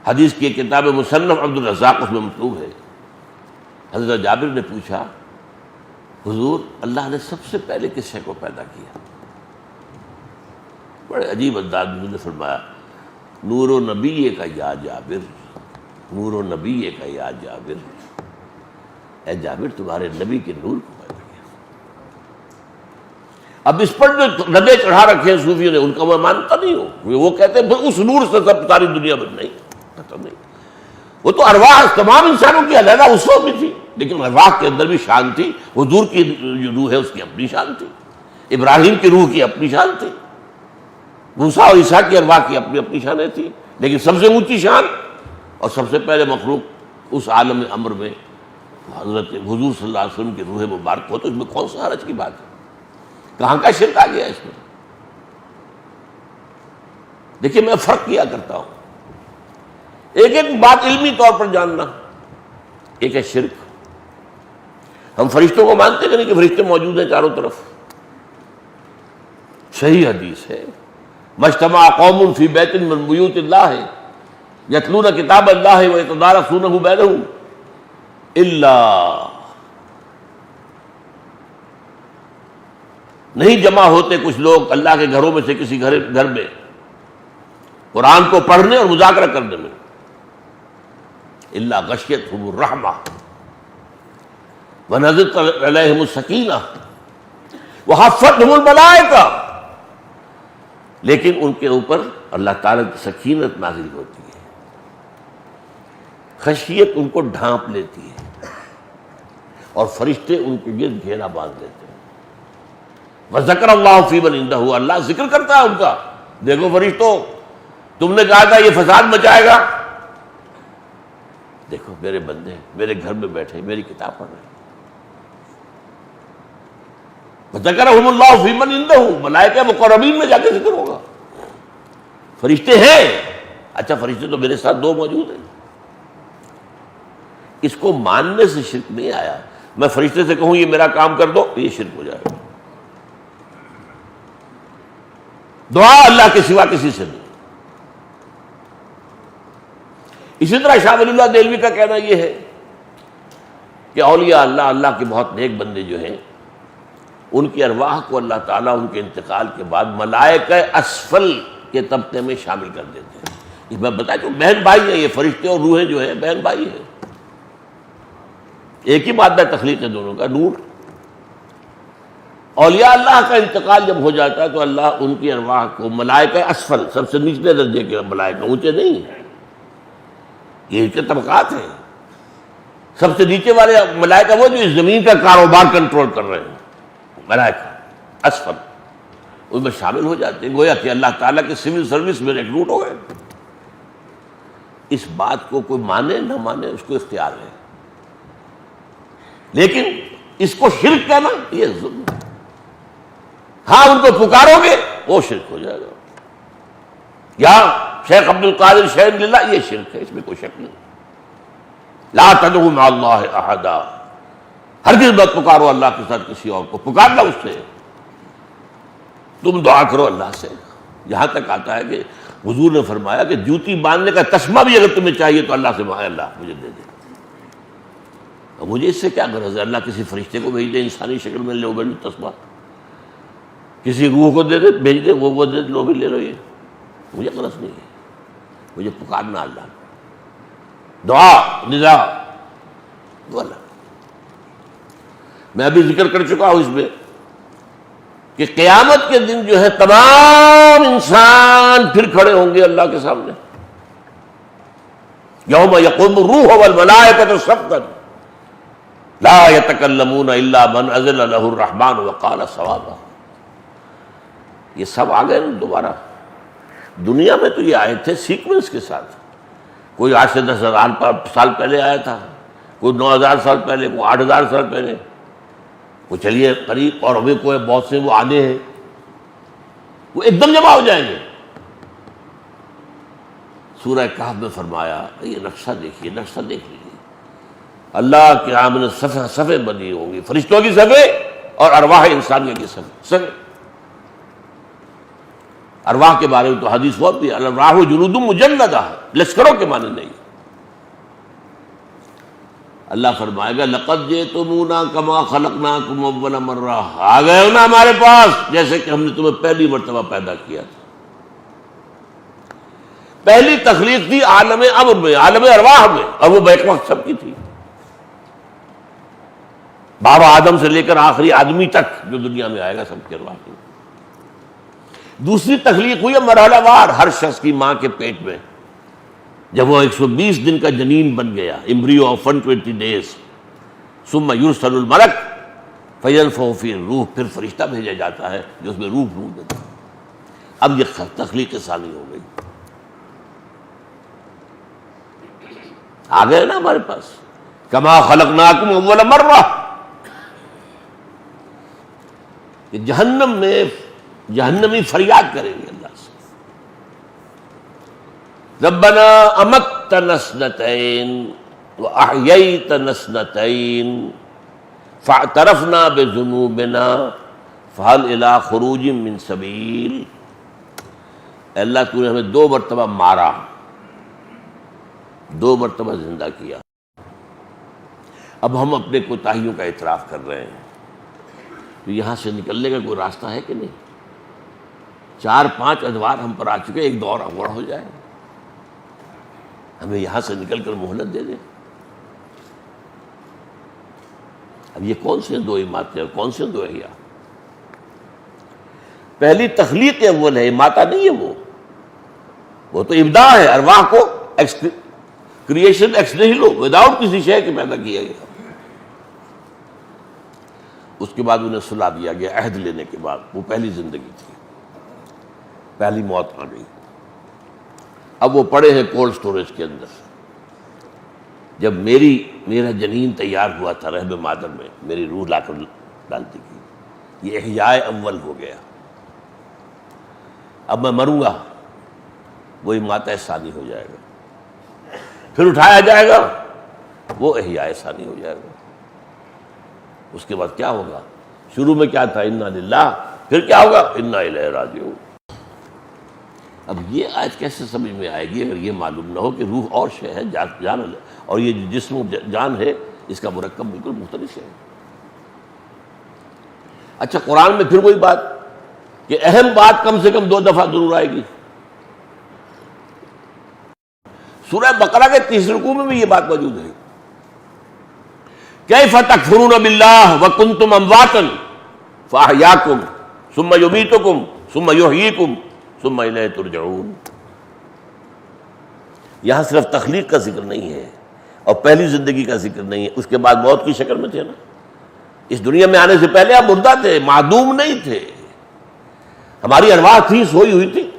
حدیث کی کتاب مصنف عبد الرزاق اس میں مطلوب ہے. حضرت جابر نے پوچھا حضور اللہ نے سب سے پہلے کس شے کو پیدا کیا؟ بڑے عجیب انداز میں نے فرمایا نور و نبی کا یا جابر، نور و نبی کا یا جابر، اے جابر تمہارے نبی کے نور کو میں نے کیا۔ اب اس پر جو ردے چڑھا رکھے ہیں صوفیوں نے، ان کا میں مانتا نہیں ہوں۔ وہ کہتے ہیں اس نور سے سب ساری دنیا بن نہیں، ختم نہیں۔ وہ تو ارواح تمام انسانوں کی علیحدہ اس وقت بھی تھی، لیکن ارواح کے اندر بھی شان تھی۔ حضور کی جو روح ہے اس کی اپنی شان تھی، ابراہیم کی روح کی اپنی شان تھی، موسیٰ اور عیسیٰ کی ارواح کی اپنی اپنی شانیں تھیں، لیکن سب سے اونچی شان اور سب سے پہلے مخلوق اس عالم امر میں حضرت حضور صلی اللہ علیہ وسلم کی روح مبارک ہو، تو اس میں کون سا حرج کی بات ہے؟ کہاں کا شرک آ گیا اس میں؟ دیکھیے میں فرق کیا کرتا ہوں، ایک ایک بات علمی طور پر جاننا، ایک ہے شرک۔ ہم فرشتوں کو مانتے کہ نہیں کہ فرشتے موجود ہیں چاروں طرف؟ صحیح حدیث ہے، مجتمع قوم فی بیت من بیوت اللہ یتلون کتاب اللہ ویتدارسونہ بینہم الا، نہیں جمع ہوتے کچھ لوگ اللہ کے گھروں میں سے کسی گھر میں قرآن کو پڑھنے اور مذاکرہ کرنے میں، الا غشیتہم الرحمہ ونزلت علیہم السکینہ وحفتہم الملائکہ، لیکن ان کے اوپر اللہ تعالیٰ کی سکینت نازل ہوتی ہے، خشیت ان کو ڈھانپ لیتی ہے، اور فرشتے ان کے گرد گھیرا باندھ لیتے ہیں۔ وذکر اللہ فی من عندہ، اللہ ذکر کرتا ہے ان کا، دیکھو فرشتوں تم نے کہا تھا یہ فساد مچائے گا، دیکھو میرے بندے میرے گھر میں بیٹھے میری کتاب پڑھ رہے ہیں۔ وذکرہم اللہ فی من عندہ، ملائکہ مقربین میں جا کے ذکر ہوگا، فرشتے ہیں، اچھا فرشتے تو میرے ساتھ دو موجود ہیں۔ اس کو ماننے سے شرک نہیں آیا، میں فرشتے سے کہوں یہ میرا کام کر دو یہ شرک ہو جائے گا۔ دعا اللہ کے سوا کسی سے نہیں۔ اسی طرح شاہ ولی اللہ دہلوی کا کہنا یہ ہے کہ اولیاء اللہ کے بہت نیک بندے جو ہیں، ان کی ارواح کو اللہ تعالیٰ ان کے انتقال کے بعد ملائکہ اسفل کے طبقے میں شامل کر دیتے ہیں۔ یہ میں بتا دوں بہن بھائی ہیں، یہ فرشتے اور روحیں جو ہیں بہن بھائی ہیں، ایک ہی مادہ تخلیق ہے دونوں کا، نور۔ اولیاء اللہ کا انتقال جب ہو جاتا ہے تو اللہ ان کی ارواح کو ملائکہ اسفل، سب سے نچلے درجے کے ملائکہ، اونچے نہیں ہیں، یہ کے طبقات ہیں، سب سے نیچے والے ملائکہ وہ جو اس زمین کا کاروبار کنٹرول کر رہے ہیں، ملائکہ اسفل، ان میں شامل ہو جاتے ہیں، گویا کہ اللہ تعالیٰ کے سول سروس میں ریکروٹ ہو گئے۔ اس بات کو کوئی مانے نہ مانے اس کو اختیار ہے، لیکن اس کو شرک کہنا یہ ظلم ہے۔ ہاں ان کو پکارو گے وہ شرک ہو جائے گا، یا شیخ عبد القادر شیخ للہ یہ شرک ہے، اس میں کوئی شک نہیں۔ لا تدعوا مع اللہ احدا، ہرگز مت پکارو اللہ کے ساتھ کسی اور کو، پکارنا اس سے، تم دعا کرو اللہ سے۔ یہاں تک آتا ہے کہ حضور نے فرمایا کہ جوتی باندھنے کا تسمہ بھی اگر تمہیں چاہیے تو اللہ سے مانگے، اللہ مجھے دے دے۔ اور مجھے اس سے کیا غرض ہے؟ اللہ کسی فرشتے کو بھیج دے انسانی شکل میں، لے وہ تسمہ، کسی روح کو دے دے بھیج دے، وہ دے لو بھی لے لو، یہ مجھے غرض نہیں ہے، مجھے پکارنا اللہ، دعا ندا وہ اللہ۔ میں ابھی ذکر کر چکا ہوں اس میں کہ قیامت کے دن جو ہے تمام انسان پھر کھڑے ہوں گے اللہ کے سامنے، یوم یقوم الروح والملائکۃ صفا لا یتکلمون الا من اذن له الرحمن وقال صوابا۔ یہ سب آ گئے نا دوبارہ۔ دنیا میں تو یہ آئے تھے سیکوینس کے ساتھ، کوئی 8 سے 10,000 سال پہلے آیا تھا، کوئی 9,000 سال پہلے، کوئی 8,000 سال پہلے، وہ چلیے قریب، اور ابھی کوئی بہت سے وہ آنے ہیں، وہ ایک دم جمع ہو جائیں گے۔ سورہ کہف میں فرمایا، یہ نقشہ دیکھیے، نقشہ دیکھ لیجیے، اللہ کے آمنے صفیں بنی ہوں گی، فرشتوں کی صفیں اور ارواح انسانیوں کی صفیں۔ ارواح کے بارے میں تو حدیث بہت بھی، الارواح جنود مجندہ، لشکروں کے معنی نہیں۔ اللہ فرمائے گا لقد جئتمونا کما خلقناکم اول مرہ، آ گئے ہو نا ہمارے پاس جیسے کہ ہم نے تمہیں پہلی مرتبہ پیدا کیا تھا۔ پہلی تخلیق تھی عالم امر میں، عالم ارواح میں، اور وہ بیک وقت سب کی تھی، بابا آدم سے لے کر آخری آدمی تک جو دنیا میں آئے گا سب کی ارواح کی۔ دوسری تخلیق ہوئی ہے مرحلہ وار، ہر شخص کی ماں کے پیٹ میں، جب وہ 120 دن کا جنین بن گیا، امبریو آف 120 days، ثم یرسل الملک فینفخ فیہ الروح، پھر فرشتہ بھیجا جاتا ہے جو اس میں روح دیتا ہے۔ اب یہ تخلیق ثانی ہو گئی، آ گئے نا ہمارے پاس، کما خلقناکم اول مرہ، کہ جہنم میں جہنمی فریاد کریں گے اللہ سے، ربنا امتنا اثنتین واحییتنا اثنتین فاعترفنا بذنوبنا فہل الی خروج من سبیل۔ اے اللہ تو نے ہمیں 2 مرتبہ مارا، 2 مرتبہ زندہ کیا، اب ہم اپنے کوتاہیوں کا اعتراف کر رہے ہیں، تو یہاں سے نکلنے کا کوئی راستہ ہے کہ نہیں؟ 4-5 ادوار ہم پر آ چکے، ایک دور اور ہو جائے، ہمیں یہاں سے نکل کر مہلت دے دیں۔ اب یہ کون سے 2 اماتیں اور کون سے 2 احیاء؟ پہلی تخلیق اول ہے، اماتہ نہیں ہے، وہ تو ابداع ہے، ارواح کو کریشن ایکس نہیلو، وداؤٹ کسی شے کے پیدا کیا گیا۔ اس کے بعد انہیں سلا دیا گیا عہد لینے کے بعد، وہ پہلی زندگی تھی، پہلی موت آ گئی۔ اب وہ پڑے ہیں کولڈ سٹوریج کے اندر۔ جب میرا جنین تیار ہوا تھا رحم مادر میں، میری روح لا کر ڈالتی کی، یہ احیاء اول ہو گیا۔ اب میں مروں گا، وہ اماتہ ثانی ہو جائے گا، پھر اٹھایا جائے گا، وہ احیاء ثانی ہو جائے گا۔ اس کے بعد کیا ہوگا؟ شروع میں کیا تھا؟ انا للہ، پھر کیا ہوگا؟ انا الیہ راجعون۔ اب یہ آج کیسے سمجھ میں آئے گی اگر یہ معلوم نہ ہو کہ روح اور شے ہے، جان اور یہ جسم و جان ہے، اس کا مرکب بالکل مختلف ہے۔ اچھا، قرآن میں پھر وہی بات کہ اہم بات کم سے کم 2 دفعہ ضرور آئے گی۔ سورہ بقرہ کے 30 رکوع میں بھی یہ بات موجود ہے، کیف تکفرون باللہ وکنتم امواتا فاحیاکم ثم یمیتکم ثم یحییکم ثم الیہ ترجعون۔ یہاں صرف تخلیق کا ذکر نہیں ہے اور پہلی زندگی کا ذکر نہیں ہے، اس کے بعد موت کی شکل میں تھے نا۔ اس دنیا میں آنے سے پہلے آپ مردہ تھے، معدوم نہیں تھے، ہماری ارواح تھی، سوئی ہوئی تھی۔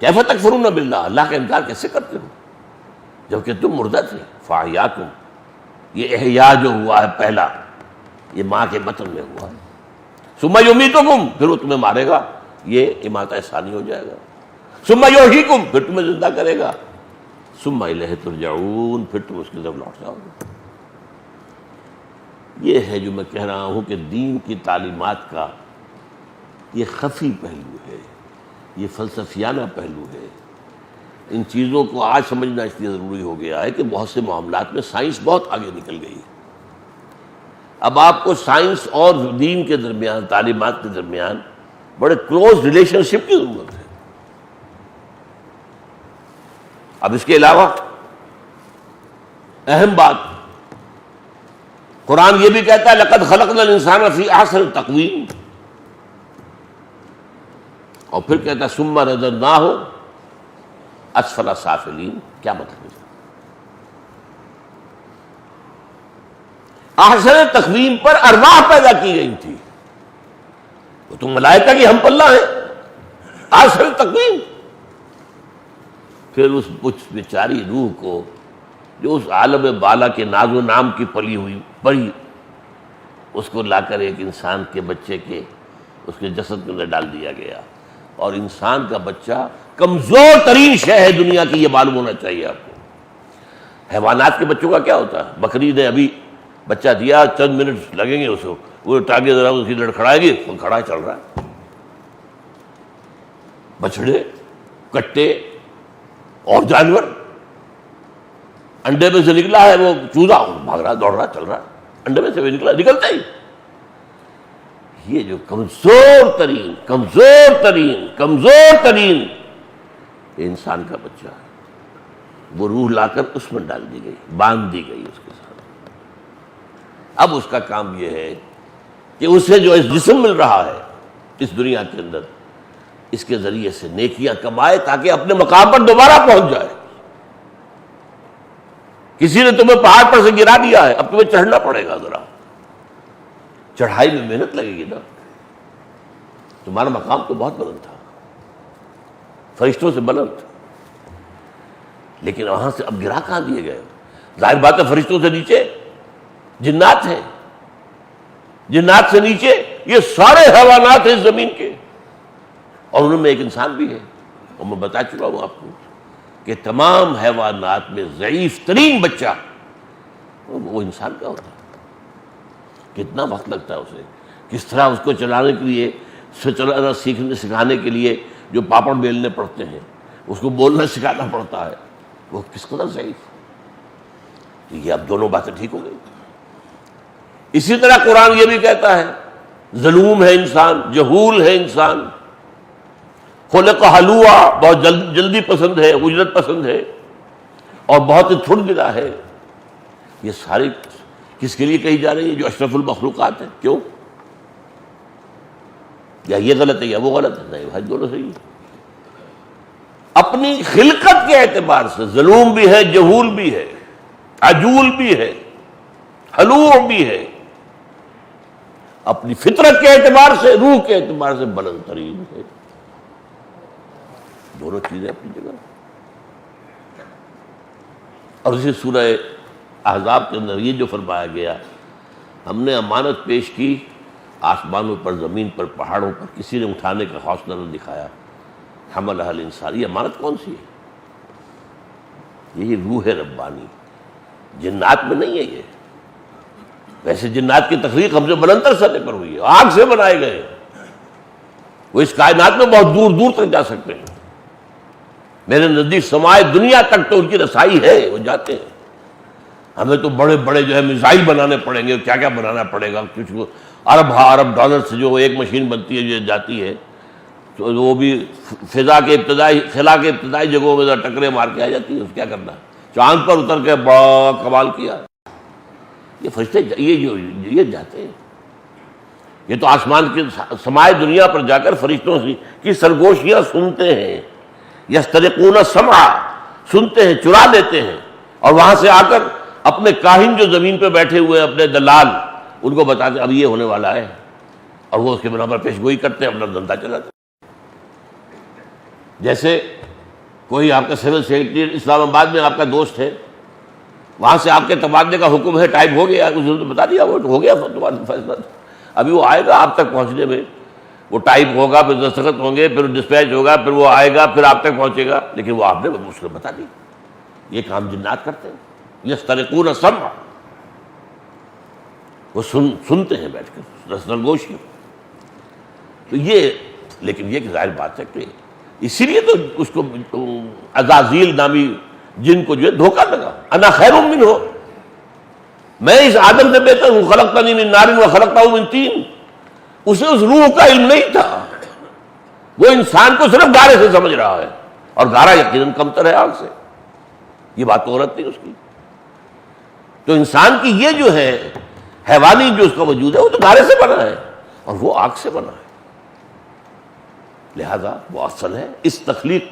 کیف تکفرون باللہ، اللہ کا انکار کیسے کرتے ہو جبکہ تم مردہ تھے؟ فاحیاکم، یہ احیاء جو ہوا ہے پہلا، یہ ماں کے بطن میں ہوا ہے۔ ثم یمیتکم، پھر وہ تمہیں مارے گا، یہ اماتہ ثانی ہو جائے گا۔ ثم یحییکم، پھر تمہیں زندہ کرے گا۔ ثم الیہ ترجعون، پھر تم اس کی طرف لوٹ جاؤ گے۔ یہ ہے جو میں کہہ رہا ہوں کہ دین کی تعلیمات کا یہ خفی پہلو ہے، یہ فلسفیانہ پہلو ہے۔ ان چیزوں کو آج سمجھنا اس لیے ضروری ہو گیا ہے کہ بہت سے معاملات میں سائنس بہت آگے نکل گئی ہے۔ اب آپ کو سائنس اور دین کے درمیان، تعلیمات کے درمیان بڑے کلوز ریلیشن شپ کی ضرورت ہے۔ اب اس کے علاوہ اہم بات، قرآن یہ بھی کہتا ہے لقد خلقنا الانسان فی احسن تقویم، اور پھر کہتا ہے ثم رددناہ اسفل سافلین۔ کیا مطلب ہے؟ احسن تقویم پر ارواح پیدا کی گئی تھی، وہ تو ملائکہ کی ہم پلہ ہیں، احسن تقویم۔ پھر اس بیچاری روح کو جو اس عالم بالا کے ناز و نام کی پلی ہوئی پڑی، اس کو لا کر ایک انسان کے بچے کے اس کے جسد کے اندر ڈال دیا گیا، اور انسان کا بچہ کمزور ترین شے ہے دنیا کی، یہ معلوم ہونا چاہیے آپ کو۔ حیوانات کے بچوں کا کیا ہوتا ہے؟ بکری نے ابھی بچہ دیا، چند منٹ لگیں گے اس کو، وہ ٹانگیں ذرا اس کی لڑکھڑائے گی، وہ کھڑا چل رہا ہے۔ بچڑے، کٹے اور جانور، انڈے میں سے نکلا ہے وہ چوزا، بھاگ رہا، دوڑ رہا، چل رہا، انڈے میں سے بھی نکلا، نکلتا ہی۔ یہ جو کمزور ترین یہ انسان کا بچہ ہے، وہ روح لا کر اس میں ڈال دی گئی، باندھ دی گئی اس کے ساتھ۔ اب اس کا کام یہ ہے کہ اسے جو اس جسم مل رہا ہے اس دنیا کے اندر، اس کے ذریعے سے نیکیاں کمائے تاکہ اپنے مقام پر دوبارہ پہنچ جائے۔ کسی نے تمہیں پہاڑ پر سے گرا دیا ہے، اب تمہیں چڑھنا پڑے گا، ذرا چڑھائی میں محنت لگے گی نا۔ تمہارا مقام تو بہت بلند تھا، فرشتوں سے بلند، لیکن وہاں سے اب گرا کہاں دیے گئے؟ ظاہر بات ہے فرشتوں سے نیچے جنات ہیں، جنات سے نیچے یہ سارے حیوانات ہیں زمین کے، اور ان میں ایک انسان بھی ہے۔ اور میں بتا چکا ہوں آپ کو کہ تمام حیوانات میں ضعیف ترین بچہ وہ انسان کا ہوتا ہے۔ کتنا وقت لگتا ہے اسے، کس طرح اس کو چلانے کے لیے، چلانا سکھانے کے لیے جو پاپڑ بیلنے پڑتے ہیں، اس کو بولنا سکھانا پڑتا ہے، وہ کس قدر ضعیف۔ یہ اب دونوں باتیں ٹھیک ہو گئی۔ اسی طرح قرآن یہ بھی کہتا ہے ظلوم ہے انسان، جہول ہے انسان، خلق حلوا، بہت جلدی پسند ہے، اجرت پسند ہے، اور بہت ہی تھڑ دلا ہے۔ یہ ساری کس کے لیے کہی جا رہی ہے؟ جو اشرف المخلوقات ہے۔ کیوں؟ یا یہ غلط ہے یا وہ غلط ہے؟ نہیں بھائی، دونوں صحیح ہے۔ اپنی خلقت کے اعتبار سے ظلوم بھی ہے، جہول بھی ہے، عجول بھی ہے، حلوع بھی ہے۔ اپنی فطرت کے اعتبار سے، روح کے اعتبار سے بلند ترین ہے۔ دونوں چیزیں اپنی جگہ۔ اور اسی سورہ احزاب کے اندر یہ جو فرمایا گیا، ہم نے امانت پیش کی آسمانوں پر، زمین پر، پہاڑوں پر، کسی نے اٹھانے کا حوصلہ نہ دکھایا۔ حملہ الانسان، یہ امانت کون سی ہے؟ یہی روح ربانی، جنات میں نہیں ہے یہ۔ ویسے جنات کی تخلیق ہم سے بلندر سطح پر ہوئی ہے، آگ سے بنائے گئے، وہ اس کائنات میں بہت دور دور تک جا سکتے ہیں۔ میرے نزدیک سمائے دنیا تک تو ان کی رسائی ہے، وہ جاتے ہیں۔ ہمیں تو بڑے بڑے جو ہے میزائل بنانے پڑیں گے، کیا کیا بنانا پڑے گا، کچھ ارب ڈالر سے جو ایک مشین بنتی ہے جو جاتی ہے، تو وہ بھی خلا کے ابتدائی جگہوں میں ٹکرے مار کے آ جاتی ہے۔ کیا کرنا، چاند پر اتر کے بڑا کمال کیا۔ یہ فرشتے یہ جاتے ہیں، یہ تو آسمان کے سمائے دنیا پر جا کر فرشتوں کی سرگوشیاں سنتے ہیں۔ یسترقون السمع، سنتے ہیں، چرا لیتے ہیں، اور وہاں سے آ کر اپنے کاہن جو زمین پہ بیٹھے ہوئے ہیں، اپنے دلال، ان کو بتاتے اب یہ ہونے والا ہے، اور وہ اس کے بنا پر پیش گوئی کرتے ہیں، اپنا دھندا چلاتے ہیں۔ جیسے کوئی آپ کا سول سیکرٹری اسلام آباد میں آپ کا دوست ہے، وہاں سے آپ کے تبادلے کا حکم ہے، ٹائپ ہو گیا، اس نے بتا دیا، وہ ہو گیا تمہارا فیصلہ۔ ابھی وہ آئے گا آپ تک پہنچنے میں، وہ ٹائپ ہوگا، پھر دستخط ہوں گے، پھر ڈسپیچ ہوگا، پھر وہ آئے گا، پھر آپ تک پہنچے گا، لیکن وہ آپ نے اس کو بتا دی۔ یہ کام جنات کرتے ہیں، یسترقون السمع، وہ سنتے ہیں بیٹھ کر سرگوشی۔ تو یہ، لیکن یہ کہ ظاہر بات ہے کہ اسی لیے تو اس کو عزازیل نامی جن کو جو ہے دھوکہ لگا، انا خیر منہ، میں اس آدم سے بہتر ہوں، خلقتنی من نار و خلقتہ من طین۔ اسے اس روح کا علم نہیں تھا، وہ انسان کو صرف گارے سے سمجھ رہا ہے، اور گارا یقیناً کمتر ہے آگ سے، یہ بات تو غلط نہیں اس کی۔ تو انسان کی یہ جو ہے حیوانی جو اس کا وجود ہے، وہ تو گارے سے بنا ہے اور وہ آگ سے بنا ہے، لہذا وہ اصل ہے اس تخلیق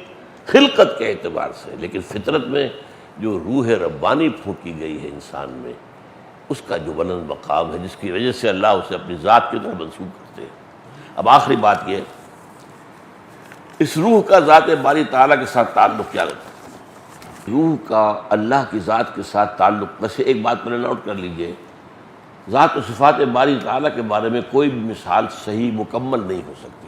خلقت کے اعتبار سے۔ لیکن فطرت میں جو روح ربانی پھونکی گئی ہے انسان میں، اس کا جو بلند مقام ہے، جس کی وجہ سے اللہ اسے اپنی ذات کی طرف منسوب کرتے ہیں۔ اب آخری بات یہ، اس روح کا ذات باری تعالیٰ کے ساتھ تعلق کیا رہتا ہے؟ روح کا اللہ کی ذات کے ساتھ تعلق، ویسے ایک بات میں نے نوٹ کر لیجئے، ذات و صفات باری تعالیٰ کے بارے میں کوئی بھی مثال صحیح مکمل نہیں ہو سکتی۔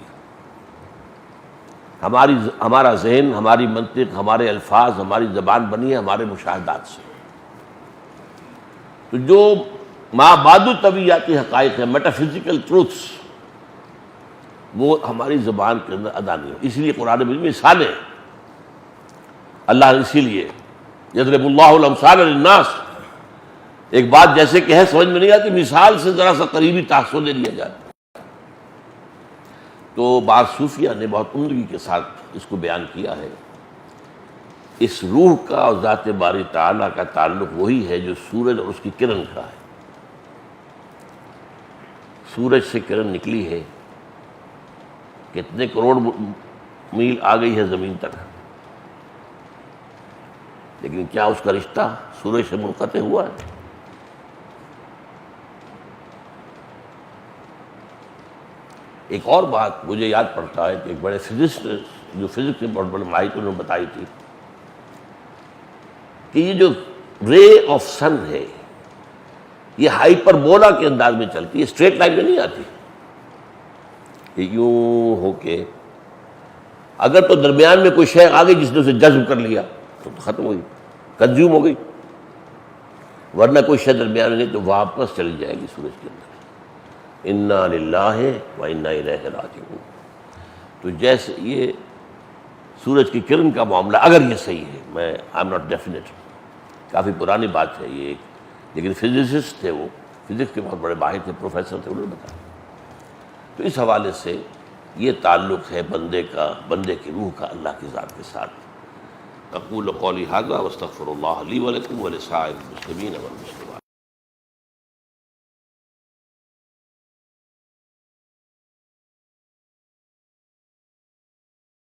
ہمارا ذہن، ہماری منطق، ہمارے الفاظ، ہماری زبان بنی ہے ہمارے مشاہدات سے۔ تو جو مابعد طبیعیاتی حقائق ہیں، میٹافزیکل ٹروتھس، وہ ہماری زبان کے اندر ادا نہیں ہو۔ اس لیے قرآن میں مثالیں، اللہ نے اسی لیے یضرب اللہ الامثال للناس، ایک بات جیسے کہ ہے سمجھ میں نہیں آتی، مثال سے ذرا سا قریبی تاثر دے دیا جاتا ہے۔ تو بعض صوفیہ نے بہت عمدگی کے ساتھ اس کو بیان کیا ہے، اس روح کا اور ذات باری تعالیٰ کا تعلق وہی ہے جو سورج اور اس کی کرن کا ہے۔ سورج سے کرن نکلی ہے، کتنے کروڑ میل آ گئی ہے زمین تک، لیکن کیا اس کا رشتہ سورج سے منقطع ہوا ہے؟ ایک اور بات مجھے یاد پڑتا ہے کہ ایک بڑے فزسٹ جو فزکس میں بہت بڑے ماہر انہوں نے بتائی تھی کہ یہ جو رے آف سن ہے یہ ہائپر بولا کے انداز میں چلتی ہے، اسٹریٹ لائن میں نہیں آتی، یہ یوں ہو کے اگر تو درمیان میں کوئی شے آ گئی جس نے اسے جذب کر لیا تو ختم ہوئی، کنزیوم ہو گئی، ورنہ کوئی شے درمیان میں نہیں تو واپس چلی جائے گی سورج کے اندر۔ انا للہ و انا الیہ راجعون۔ تو جیسے یہ سورج کی کرن کا معاملہ اگر یہ صحیح ہے، میں آئی ایم ناٹ ڈیفینیٹ، کافی پرانی بات ہے یہ، لیکن فزسسٹ تھے، وہ فزکس کے بہت بڑے ماہر تھے، پروفیسر تھے، انہوں نے بتایا۔ تو اس حوالے سے یہ تعلق ہے بندے کا، بندے کی روح کا اللہ کی ذات کے ساتھ۔ اقول قولی ھذا واستغفر اللہ لی ولکم ولسائر المسلمین والمسلمات۔